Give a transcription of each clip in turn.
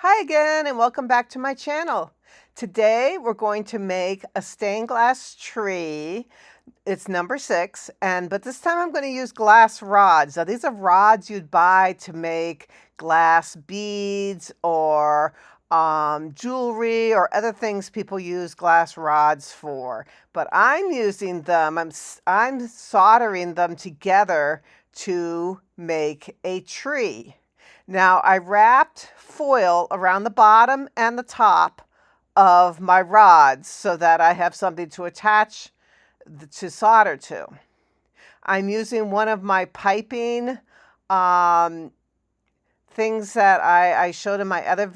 Hi again and welcome back to my channel. Today we're going to make a stained glass tree. It's number 6, but this time I'm going to use glass rods. Now these are rods you'd buy to make glass beads or jewelry or other things people use glass rods for. But I'm using them, I'm soldering them together to make a tree. Now I wrapped foil around the bottom and the top of my rods so that I have something to attach to solder to. I'm using one of my piping things that I showed in my other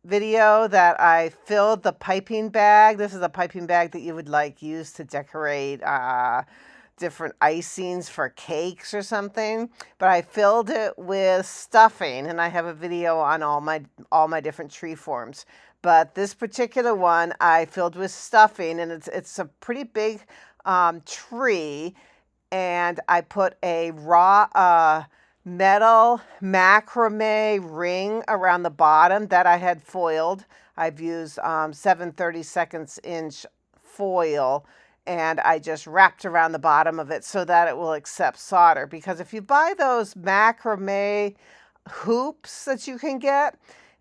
video that I filled the piping bag. This is a piping bag that you would use to decorate different icings for cakes or something, but I filled it with stuffing, and I have a video on all my different tree forms. But this particular one I filled with stuffing, and it's a pretty big tree, and I put a raw metal macrame ring around the bottom that I had foiled. I've used 7/32 inch foil, and I just wrapped around the bottom of it so that it will accept solder. Because if you buy those macrame hoops that you can get,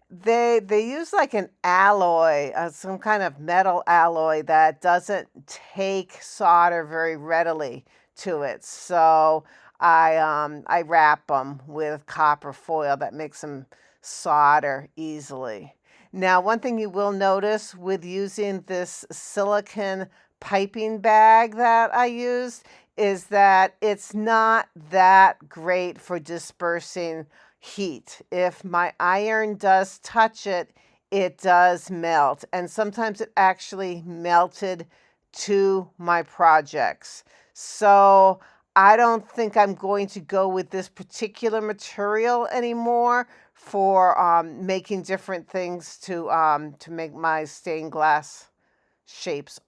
they use like an alloy, some kind of metal alloy that doesn't take solder very readily to it. So I wrap them with copper foil that makes them solder easily. Now, one thing you will notice with using this silicone piping bag that I used is that it's not that great for dispersing heat. If my iron does touch it, it does melt, and sometimes it actually melted to my projects. So I don't think I'm going to go with this particular material anymore for making different things to make my stained glass shapes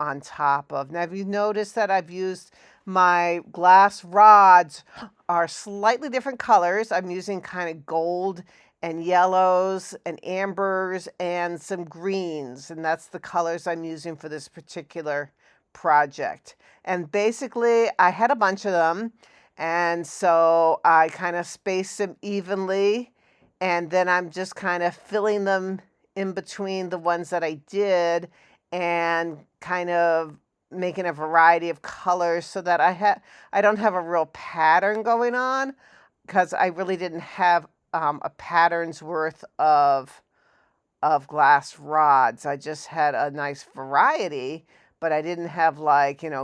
on top of. Now, have you noticed that I've used my glass rods are slightly different colors? I'm using kind of gold and yellows and ambers and some greens, and that's the colors I'm using for this particular project. And basically, I had a bunch of them, and so I kind of spaced them evenly, and then I'm just kind of filling them in between the ones that I did and kind of making a variety of colors so that I don't have a real pattern going on, because I really didn't have a pattern's worth of glass rods. I just had a nice variety, but I didn't have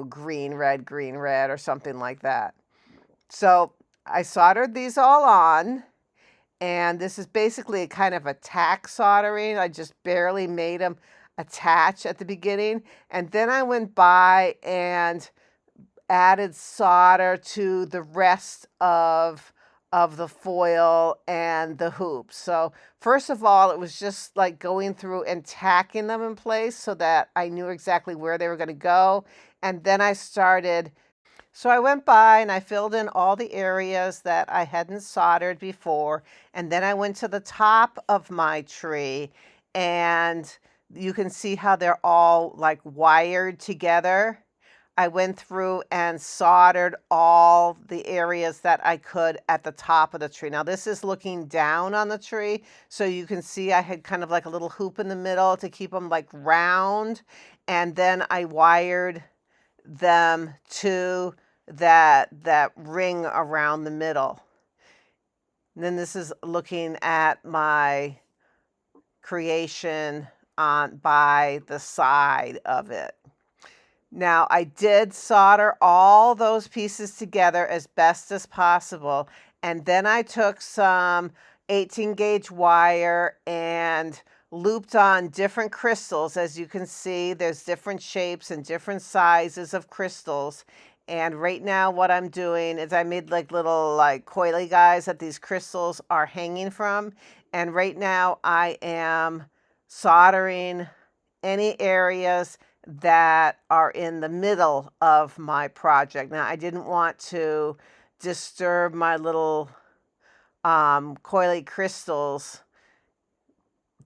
green, red or something like that. So I soldered these all on, and this is basically a kind of a tack soldering. I just barely made them attach at the beginning, and then I went by and added solder to the rest of the foil and the hoops. So first of all, it was just like going through and tacking them in place so that I knew exactly where they were going to go. And then I went by and I filled in all the areas that I hadn't soldered before. And then I went to the top of my tree, and you can see how they're all like wired together. I went through and soldered all the areas that I could at the top of the tree. Now this is looking down on the tree, so you can see I had kind of like a little hoop in the middle to keep them like round, and then I wired them to that ring around the middle. And then this is looking at my creation by the side of it. Now, I did solder all those pieces together as best as possible, and then I took some 18 gauge wire and looped on different crystals. As you can see, there's different shapes and different sizes of crystals. And right now what I'm doing is I made like little coily guys that these crystals are hanging from. And right now I am soldering any areas that are in the middle of my project. Now, I didn't want to disturb my little coily crystals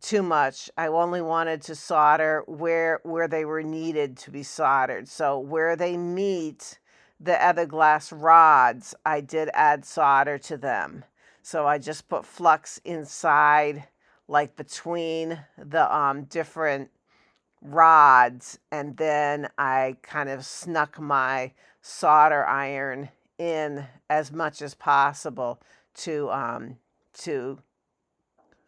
too much. I only wanted to solder where they were needed to be soldered. So where they meet the other glass rods, I did add solder to them. So I just put flux inside, like between the different rods, and then I kind of snuck my solder iron in as much as possible to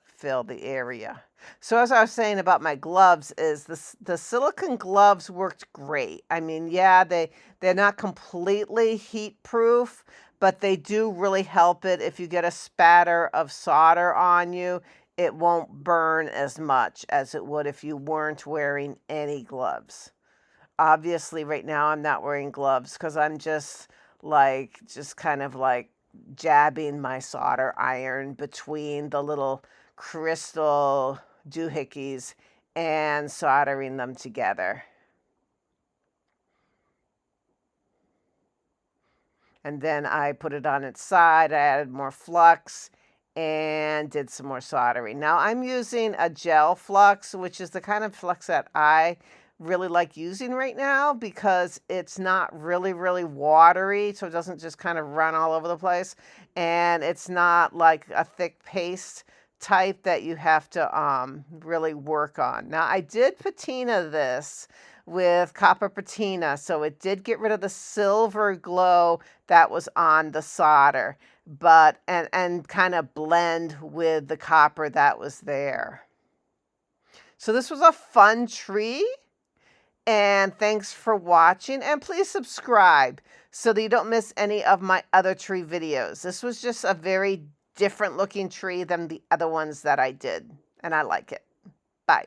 fill the area. So as I was saying about my gloves is the silicone gloves worked great. I mean, yeah, they're not completely heat proof, but they do really help it. If you get a spatter of solder on you, it won't burn as much as it would if you weren't wearing any gloves. Obviously, right now I'm not wearing gloves because I'm just kind of like jabbing my solder iron between the little crystal doohickeys and soldering them together. And then I put it on its side, I added more flux and did some more soldering. Now I'm using a gel flux, which is the kind of flux that I really like using right now because it's not really, really watery, so it doesn't just kind of run all over the place. And it's not like a thick paste type that you have to really work on. Now I did patina this with copper patina, so it did get rid of the silver glow that was on the solder, but and kind of blend with the copper that was there. So this was a fun tree, and thanks for watching, and please subscribe so that you don't miss any of my other tree videos. This was just a very different looking tree than the other ones that I did, and I like it. Bye.